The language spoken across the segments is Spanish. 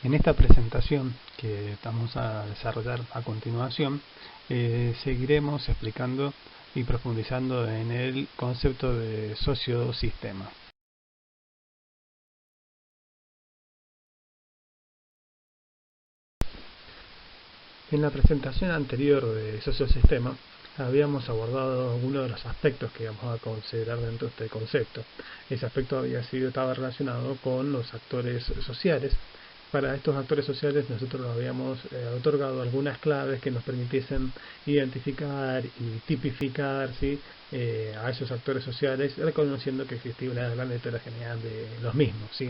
En esta presentación que vamos a desarrollar a continuación, seguiremos explicando y profundizando en el concepto de sociosistema. En la presentación anterior de sociosistema habíamos abordado algunos de los aspectos que vamos a considerar dentro de este concepto. Ese aspecto estaba relacionado con los actores sociales. Para estos actores sociales nosotros habíamos otorgado algunas claves que nos permitiesen identificar y tipificar, ¿sí?, a esos actores sociales, reconociendo que existía una gran heterogeneidad de los mismos, ¿sí?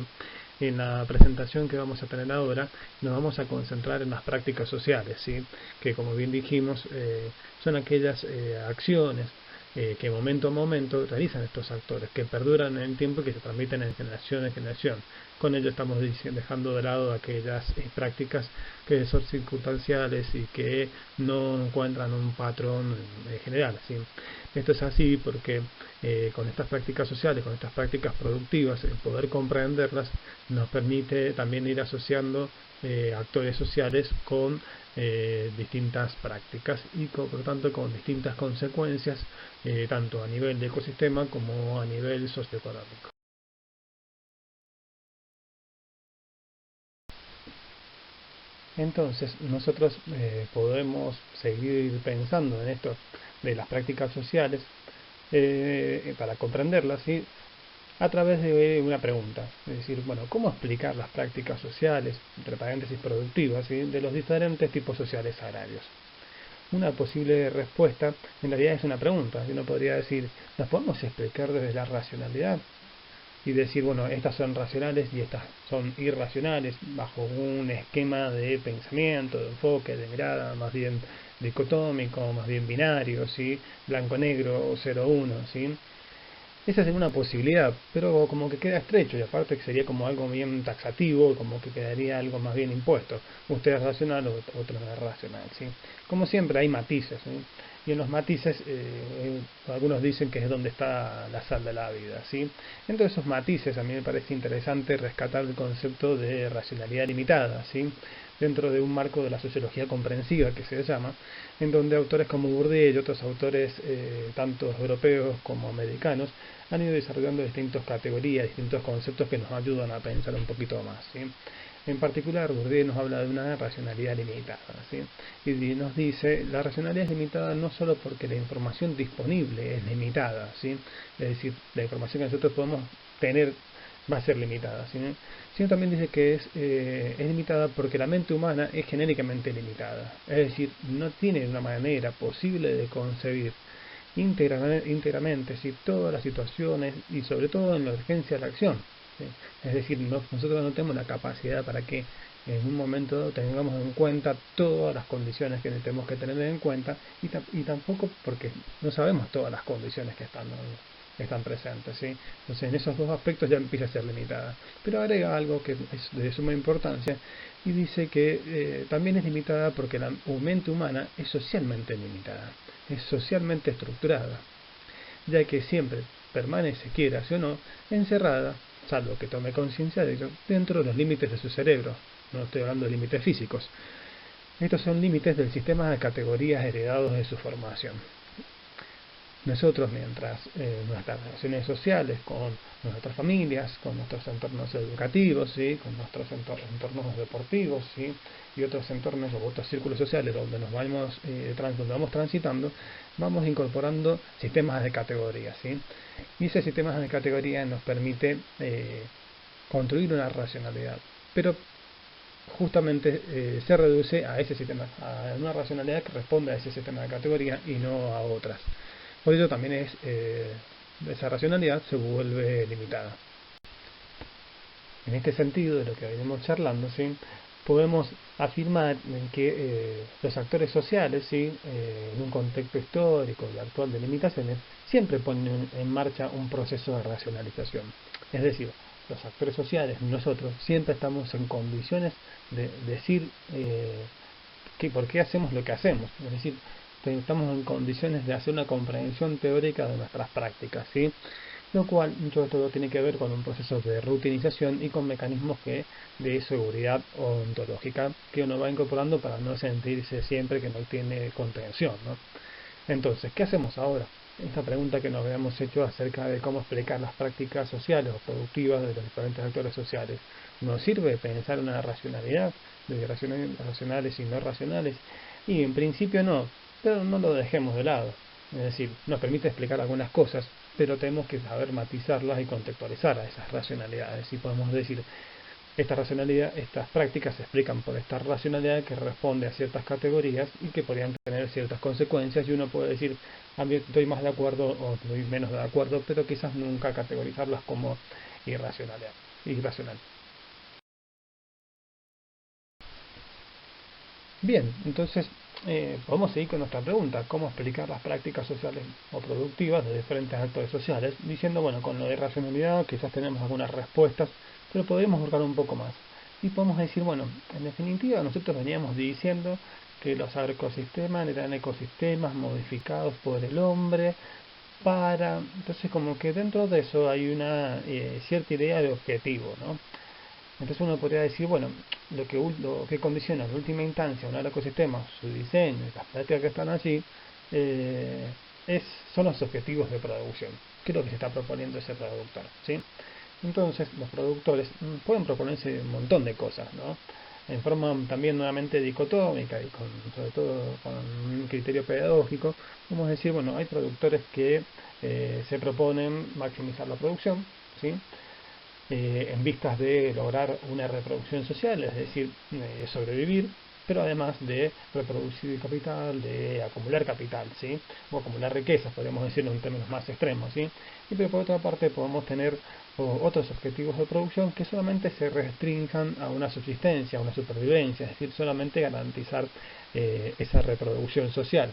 En la presentación que vamos a tener ahora nos vamos a concentrar en las prácticas sociales, ¿sí?, que, como bien dijimos, son aquellas acciones que momento a momento realizan estos actores, que perduran en el tiempo y que se transmiten en generación en generación. Con ello estamos dejando de lado aquellas prácticas que son circunstanciales y que no encuentran un patrón general, ¿sí? Esto es así porque con estas prácticas sociales, con estas prácticas productivas, el poder comprenderlas nos permite también ir asociando actores sociales con distintas prácticas y por lo tanto con distintas consecuencias, tanto a nivel de ecosistema como a nivel socioeconómico. Entonces nosotros podemos seguir pensando en esto de las prácticas sociales para comprenderlas, ¿sí?, a través de una pregunta, es decir, bueno, ¿cómo explicar las prácticas sociales, entre paréntesis productivas, ¿sí?, de los diferentes tipos sociales agrarios? Una posible respuesta en realidad es una pregunta. Uno podría decir, ¿las podemos explicar desde la racionalidad? Y decir, bueno, estas son racionales y estas son irracionales, bajo un esquema de pensamiento, de enfoque, de mirada, más bien dicotómico, más bien binario, ¿sí?, blanco-negro, 0-1, ¿sí? Esa sería una posibilidad, pero como que queda estrecho y aparte que sería como algo bien taxativo, como que quedaría algo más bien impuesto. Usted es racional, otro no es racional, ¿sí? Como siempre hay matices, ¿sí? Y en los matices algunos dicen que es donde está la sal de la vida, ¿sí? Entre esos matices a mí me parece interesante rescatar el concepto de racionalidad limitada, ¿sí?, dentro de un marco de la sociología comprensiva que se llama, en donde autores como Bourdieu y otros autores tanto europeos como americanos han ido desarrollando distintas categorías, distintos conceptos que nos ayudan a pensar un poquito más, ¿sí? En particular, Bourdieu nos habla de una racionalidad limitada, ¿sí?, y nos dice, la racionalidad es limitada no solo porque la información disponible es limitada, ¿sí?, es decir, la información que nosotros podemos tener va a ser limitada, ¿sí?, sino también dice que es limitada porque la mente humana es genéricamente limitada, es decir, no tiene una manera posible de concebir íntegramente, ¿sí?, todas las situaciones y sobre todo en la urgencia de la acción, ¿sí? Es decir, nosotros no tenemos la capacidad para que en un momento dado tengamos en cuenta todas las condiciones que tenemos que tener en cuenta y tampoco porque no sabemos todas las condiciones que están presentes, ¿sí? Entonces en esos dos aspectos ya empieza a ser limitada, pero agrega algo que es de suma importancia y dice que también es limitada porque la mente humana es socialmente limitada, es socialmente estructurada, ya que siempre permanece, quiera o no, encerrada, salvo que tome conciencia de ello, dentro de los límites de su cerebro. No estoy hablando de límites físicos. Estos son límites del sistema de categorías heredados de su formación. Nosotros, mientras nuestras relaciones sociales con nuestras familias, con nuestros entornos educativos, ¿sí?, con nuestros entornos deportivos, ¿sí?, y otros entornos o otros círculos sociales donde donde vamos transitando, vamos incorporando sistemas de categorías, ¿sí?, y ese sistema de categorías nos permite construir una racionalidad, pero justamente se reduce a ese sistema, a una racionalidad que responde a ese sistema de categoría y no a otras. Por ello también esa racionalidad se vuelve limitada. En este sentido, de lo que venimos charlando, ¿sí?, podemos afirmar que los actores sociales, ¿sí?, en un contexto histórico y actual de limitaciones, siempre ponen en marcha un proceso de racionalización. Es decir, los actores sociales, nosotros, siempre estamos en condiciones de decir por qué hacemos lo que hacemos. Es decir, estamos en condiciones de hacer una comprensión teórica de nuestras prácticas, ¿sí? lo cual todo esto tiene que ver con un proceso de rutinización y con mecanismos de seguridad ontológica que uno va incorporando para no sentirse siempre que no tiene contención, ¿no? Entonces, ¿qué hacemos ahora? Esta pregunta que nos habíamos hecho acerca de cómo explicar las prácticas sociales o productivas de los diferentes actores sociales. ¿Nos sirve pensar una racionalidad de racionales y no racionales? Y en principio no, pero no lo dejemos de lado. Es decir, nos permite explicar algunas cosas, pero tenemos que saber matizarlas y contextualizar a esas racionalidades. Y podemos decir, esta racionalidad, estas prácticas se explican por esta racionalidad que responde a ciertas categorías y que podrían tener ciertas consecuencias, y uno puede decir, a mí estoy más de acuerdo o estoy menos de acuerdo, pero quizás nunca categorizarlas como irracional. Bien, entonces podemos seguir con nuestra pregunta, ¿cómo explicar las prácticas sociales o productivas de diferentes actores sociales? Diciendo, bueno, con lo de racionalidad quizás tenemos algunas respuestas, pero podemos buscar un poco más. Y podemos decir, bueno, en definitiva nosotros veníamos diciendo que los agroecosistemas eran ecosistemas modificados por el hombre entonces como que dentro de eso hay una cierta idea de objetivo, ¿no? Entonces uno podría decir, bueno, lo que condiciona en última instancia un ecosistema, su diseño y las prácticas que están allí, eh, son los objetivos de producción. ¿Qué es lo que se está proponiendo ese productor? ¿Sí? Entonces los productores pueden proponerse un montón de cosas, ¿no? En forma también nuevamente dicotómica y sobre todo con un criterio pedagógico, vamos a decir, bueno, hay productores que se proponen maximizar la producción, ¿sí? En vistas de lograr una reproducción social, es decir, sobrevivir, pero además de reproducir capital, de acumular capital, ¿sí? O acumular riquezas, podríamos decirlo en términos más extremos, ¿sí? Y pero por otra parte podemos tener otros objetivos de producción que solamente se restrinjan a una subsistencia, a una supervivencia, es decir, solamente garantizar esa reproducción social.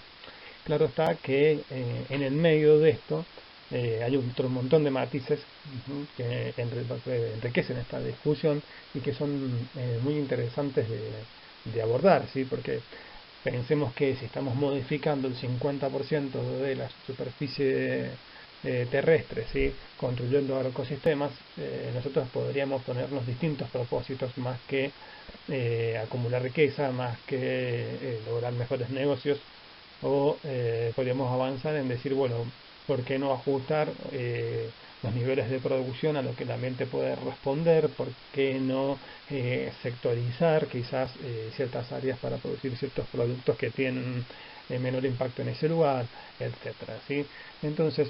Claro está que en el medio de esto hay otro montón de matices que enriquecen esta discusión y que son muy interesantes de abordar, ¿sí? Porque pensemos que si estamos modificando el 50% de la superficie terrestre, ¿sí? Construyendo ecosistemas, nosotros podríamos ponernos distintos propósitos más que acumular riqueza, más que lograr mejores negocios, o podríamos avanzar en decir, bueno, ¿por qué no ajustar los niveles de producción a lo que el ambiente puede responder? ¿Por qué no sectorizar quizás ciertas áreas para producir ciertos productos que tienen menor impacto en ese lugar, etcétera? ¿Sí? Entonces,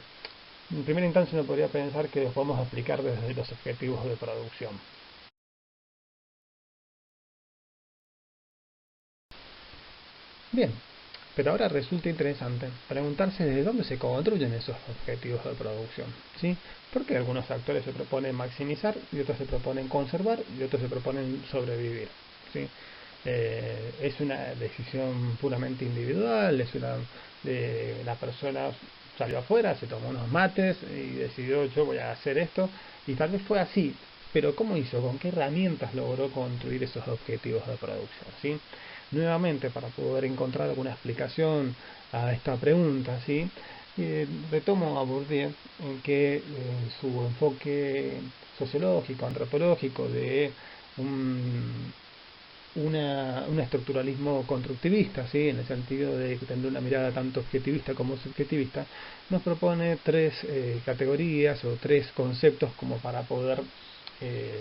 en primera instancia uno podría pensar que los podemos aplicar desde los objetivos de producción. Bien, pero ahora resulta interesante preguntarse desde dónde se construyen esos objetivos de producción, ¿sí? Porque algunos actores se proponen maximizar y otros se proponen conservar y otros se proponen sobrevivir, ¿sí? Es una decisión puramente individual, la persona salió afuera, se tomó unos mates y decidió yo voy a hacer esto y tal vez fue así, pero ¿cómo hizo? ¿Con qué herramientas logró construir esos objetivos de producción? ¿Sí? Nuevamente, para poder encontrar alguna explicación a esta pregunta, ¿sí? Retomo a Bourdieu en que su enfoque sociológico, antropológico de un, un estructuralismo constructivista, ¿sí? En el sentido de tener una mirada tanto objetivista como subjetivista, nos propone tres categorías o tres conceptos como para poder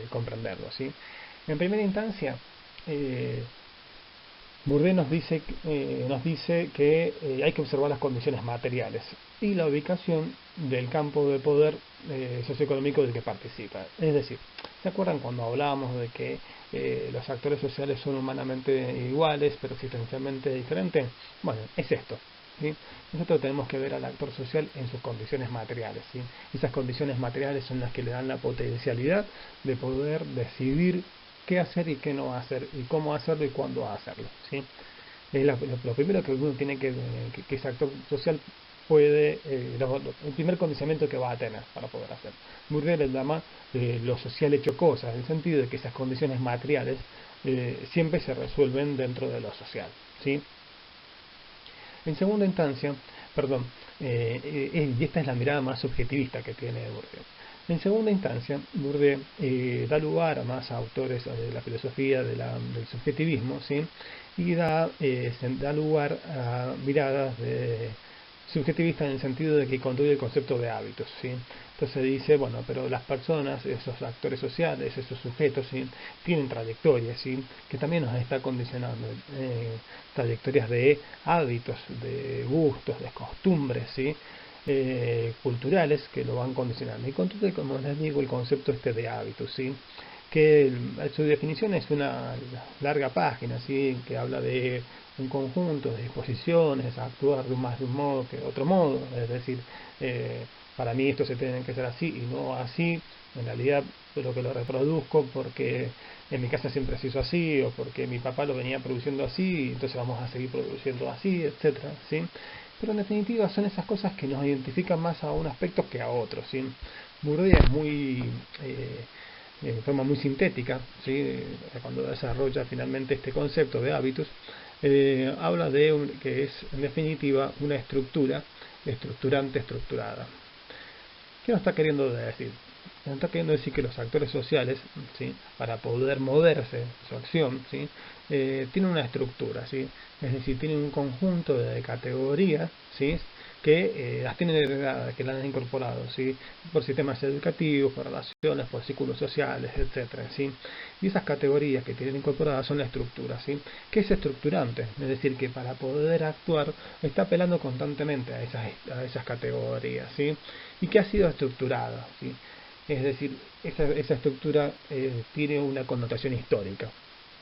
comprenderlo, ¿sí? En primera instancia, eh, Bourdieu nos dice que hay que observar las condiciones materiales y la ubicación del campo de poder socioeconómico del que participa. Es decir, ¿se acuerdan cuando hablábamos de que los actores sociales son humanamente iguales pero existencialmente diferentes? Bueno, es esto. ¿Sí? Nosotros tenemos que ver al actor social en sus condiciones materiales. ¿Sí? Esas condiciones materiales son las que le dan la potencialidad de poder decidir qué hacer y qué no hacer, y cómo hacerlo y cuándo hacerlo. ¿Sí? Es lo primero que uno tiene que ese actor social puede, el primer condicionamiento que va a tener para poder hacer. Bourdieu le llama lo social hecho cosas, en el sentido de que esas condiciones materiales siempre se resuelven dentro de lo social. ¿Sí? En segunda instancia, Perdón, y esta es la mirada más subjetivista que tiene Bourdieu. En segunda instancia, Bourdieu da lugar a más autores de la filosofía del subjetivismo, ¿sí? Y da lugar a miradas subjetivistas en el sentido de que construye el concepto de hábitos, ¿sí? Entonces dice, bueno, pero las personas, esos actores sociales, esos sujetos, ¿sí? Tienen trayectorias, ¿sí? Que también nos está condicionando, trayectorias de hábitos, de gustos, de costumbres, ¿sí? Culturales que lo van condicionando. Y construye, como les digo, el concepto de hábitos, ¿sí? Que su definición es una larga página, ¿sí? Que habla de un conjunto de disposiciones a actuar de un modo que de otro modo, es decir, para mí esto se tiene que ser así y no así, en realidad lo que lo reproduzco porque en mi casa siempre se hizo así o porque mi papá lo venía produciendo así, entonces vamos a seguir produciendo así, etcétera, ¿sí? Pero en definitiva son esas cosas que nos identifican más a un aspecto que a otro, ¿sí? Bourdieu es muy de forma muy sintética, ¿sí? Cuando desarrolla finalmente este concepto de hábitos, habla de que es en definitiva una estructura estructurante estructurada. ¿Qué nos está queriendo decir? Nos está queriendo decir que los actores sociales, ¿sí? Para poder moverse su acción, ¿sí? Tienen una estructura, ¿sí? Es decir, tienen un conjunto de categorías, ¿sí? Que las tienen heredadas, que las han incorporado, ¿sí? Por sistemas educativos, por relaciones, por círculos sociales, etcétera, ¿sí? Y esas categorías que tienen incorporadas son la estructura, ¿sí? Que es estructurante, es decir, que para poder actuar está apelando constantemente a esas categorías, ¿sí? Y que ha sido estructurada, ¿sí? Es decir, esa estructura tiene una connotación histórica,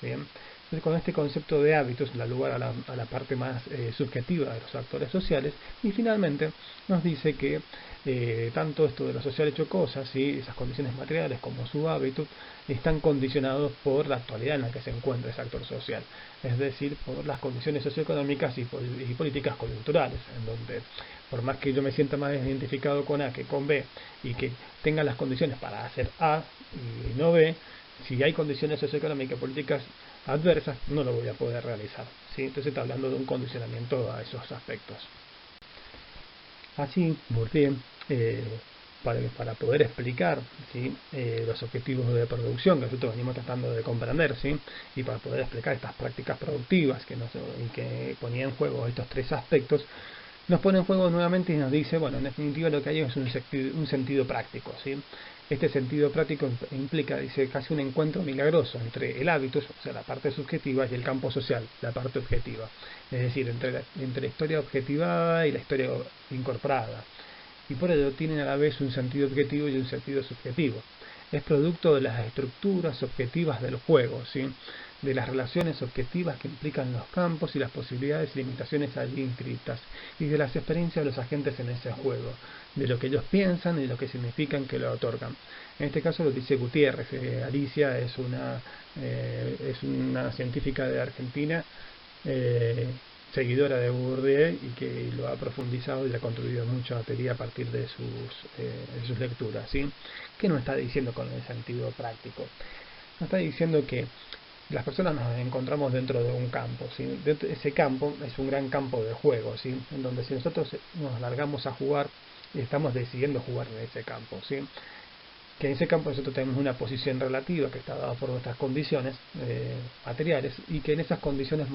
¿bien? Entonces, con este concepto de hábitos da lugar a la parte más subjetiva de los actores sociales y finalmente nos dice que tanto esto de lo social hecho cosas, ¿sí? Esas condiciones materiales como su hábito están condicionados por la actualidad en la que se encuentra ese actor social, es decir, por las condiciones socioeconómicas y políticas coyunturales, en donde por más que yo me sienta más identificado con A que con B y que tenga las condiciones para hacer A y no B, si hay condiciones socioeconómicas y políticas adversas, no lo voy a poder realizar, ¿sí? Entonces está hablando de un condicionamiento a esos aspectos. Así, Bourdieu, para poder explicar, ¿sí? Los objetivos de producción que nosotros venimos tratando de comprender, ¿sí? Y para poder explicar estas prácticas productivas y que ponía en juego estos tres aspectos, nos pone en juego nuevamente y nos dice, bueno, en definitiva lo que hay es un sentido práctico, ¿sí? Este sentido práctico implica, dice, casi un encuentro milagroso entre el hábitus, o sea, la parte subjetiva, y el campo social, la parte objetiva. Es decir, entre la historia objetivada y la historia incorporada. Y por ello tienen a la vez un sentido objetivo y un sentido subjetivo. Es producto de las estructuras objetivas del juego, ¿sí? De las relaciones objetivas que implican los campos y las posibilidades y limitaciones allí inscritas, y de las experiencias de los agentes en ese juego, de lo que ellos piensan y de lo que significan que lo otorgan. En este caso lo dice Gutiérrez. Alicia es una científica de Argentina, seguidora de Bourdieu y que lo ha profundizado y ha construido mucha teoría a partir de sus lecturas, ¿sí? ¿Qué nos está diciendo con el sentido práctico? Nos está diciendo que las personas nos encontramos dentro de un campo, ¿sí? Ese campo es un gran campo de juego, ¿sí? En donde si nosotros nos largamos a jugar, estamos decidiendo jugar en ese campo, ¿sí? Que en ese campo nosotros tenemos una posición relativa que está dada por nuestras condiciones materiales y que con esas condiciones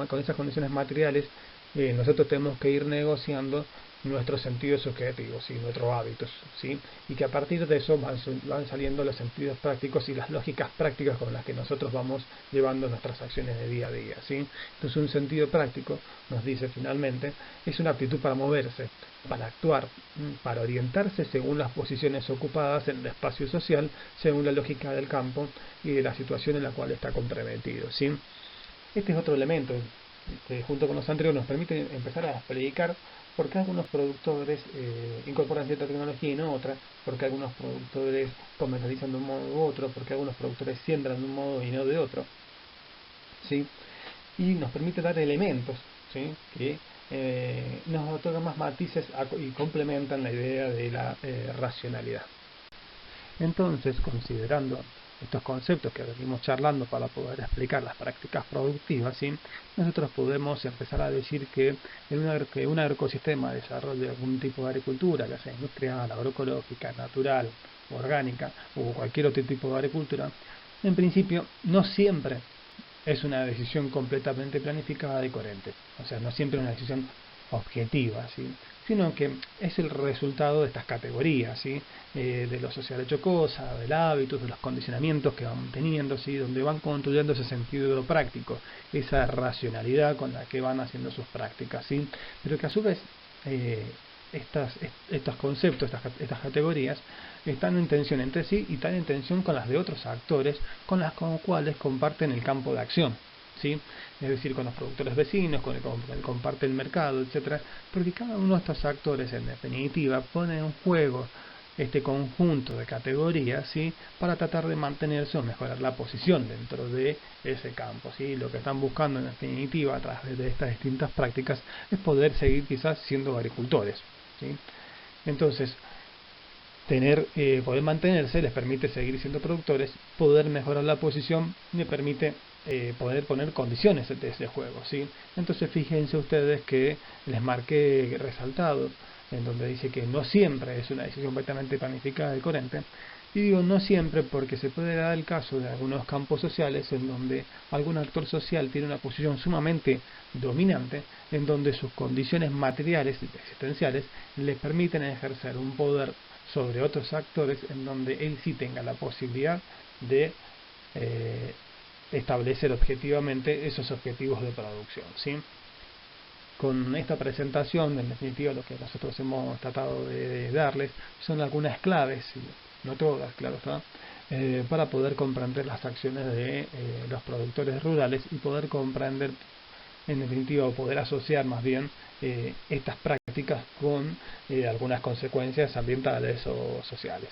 materiales nosotros tenemos que ir negociando nuestros sentidos subjetivos y nuestros hábitos, ¿sí? Y que a partir de eso van saliendo los sentidos prácticos y las lógicas prácticas con las que nosotros vamos llevando nuestras acciones de día a día, ¿sí? Entonces un sentido práctico, nos dice finalmente, es una aptitud para moverse, para actuar, para orientarse según las posiciones ocupadas en el espacio social, según la lógica del campo y de la situación en la cual está comprometido, ¿sí? Este es otro elemento que junto con los anteriores nos permite empezar a explicar por qué algunos productores incorporan cierta tecnología y no otra, por qué algunos productores comercializan de un modo u otro, por qué algunos productores siembran de un modo y no de otro, ¿sí? Y nos permite dar elementos, ¿sí? Que nos otorgan más matices y complementan la idea de la racionalidad. Entonces, considerando estos conceptos que venimos charlando para poder explicar las prácticas productivas, ¿sí? Nosotros podemos empezar a decir que que un ecosistema desarrolle algún tipo de agricultura, ya sea industrial, agroecológica, natural, orgánica o cualquier otro tipo de agricultura, en principio no siempre es una decisión completamente planificada y coherente. O sea, no siempre una decisión objetiva, ¿sí? Sino que es el resultado de estas categorías, ¿sí? De lo social hecho cosa, del hábito, de los condicionamientos que van teniendo, ¿sí? Donde van construyendo ese sentido práctico, esa racionalidad con la que van haciendo sus prácticas, ¿sí? Pero que a su vez eh, estos conceptos, estas categorías, están en tensión entre sí y están en tensión con las de otros actores con los cuales comparten el campo de acción, ¿sí? Es decir, con los productores vecinos, con el que comparte el mercado, etcétera, porque cada uno de estos actores, en definitiva, pone en juego este conjunto de categorías, ¿sí? Para tratar de mantenerse o mejorar la posición dentro de ese campo, ¿sí? Lo que están buscando en definitiva a través de estas distintas prácticas es poder seguir quizás siendo agricultores, ¿sí? Entonces, poder mantenerse les permite seguir siendo productores, poder mejorar la posición le permite poder poner condiciones de ese juego, ¿sí? Entonces fíjense ustedes que les marqué resaltado en donde dice que no siempre es una decisión completamente planificada y coherente, y digo no siempre porque se puede dar el caso de algunos campos sociales en donde algún actor social tiene una posición sumamente dominante, en donde sus condiciones materiales y existenciales les permiten ejercer un poder sobre otros actores en donde él sí tenga la posibilidad de eh, establecer objetivamente esos objetivos de producción, ¿sí? Con esta presentación, en definitiva, lo que nosotros hemos tratado de darles son algunas claves, no todas, claro está, para poder comprender las acciones de los productores rurales y poder comprender, en definitiva, o poder asociar más bien estas prácticas con algunas consecuencias ambientales o sociales.